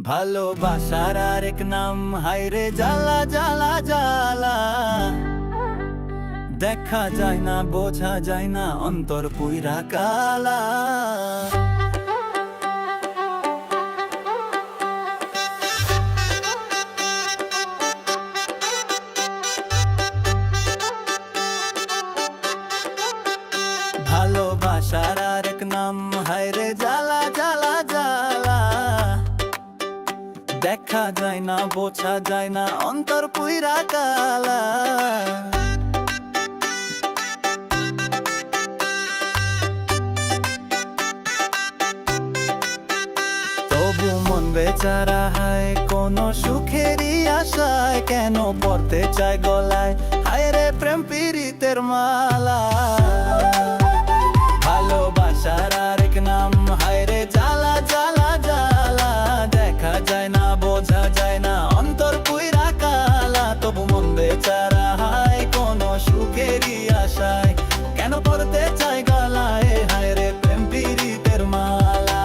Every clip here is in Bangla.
ভালোবাসার আরেক নাম হায়রে জ্বালা জ্বালা জ্বালা, দেখা যায় না বোঝা যায় না অন্তর পুইরা কালা। ভালোবাসার আরেক নাম হায়রে জ্বালা জ্বালা জ্বালা, দেখা যায় না বোঝা যায় না অন্তর পুইরা কালা। তবু মন বেচারা হায় কোনো সুখেরই আশায়, কেন পড়তে চায় গলায় হায়রে প্রেম পীড়িতের মালা। ভালোবাসার আরেক নাম হায়রে জ্বালা জ্বালা জ্বালা, দেখা যায় না বোঝা যায় না অন্তর পুইরা কালা। তবু মন বেচারা হায় কোনো সুখেরই আশায়, কেন পড়তে চায় গলায় হায়রে প্রেম পীড়িতের মালা।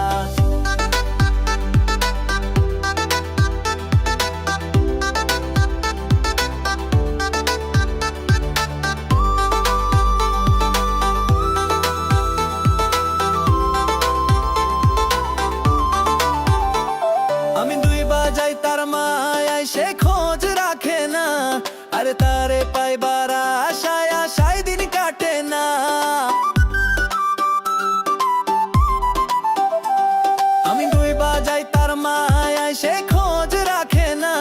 আমি দুই বাজাই তার মায়ায় সে খোঁজ রাখে না, আরে তারে পাইবার আশায় আশায় দিন কাটে না। আমি দুই বাজাই তার মায়ায় সে খোঁজ রাখে না,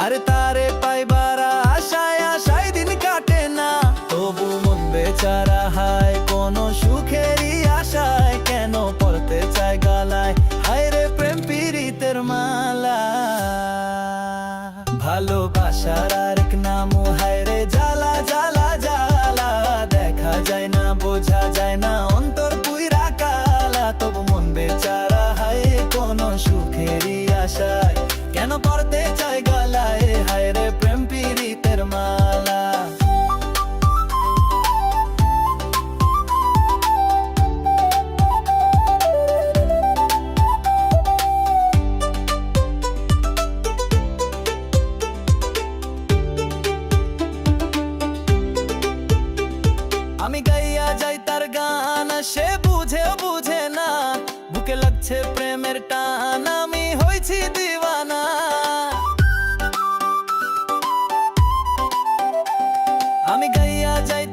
আরে তারে পাইবার আশায় আশায় দিন কাটে না। তবু মন বেচারা হায় কোনো সুখেরই আশায়, কেন পড়তে চায় গলায় হায়রে প্রেম পীড়িতের মালা। ভালোবাসার আরেক নাম হায়রে জ্বালা জ্বালা জ্বালা, দেখা যায় না বোঝা যায় না অন্তর পুইরা কালা। তবু মন বেচারা হায় কোনো সুখেরই আশায়, কেন পড়তে চায় গলায় হায়রে প্রেম পীড়িতের মালা। আমি গাইয়া যাই তার গান সে বুঝেও বুঝে না, বুকে লাগছে প্রেমের টান আমি হইছি দিওয়ানা। আমি গাইয়া যাই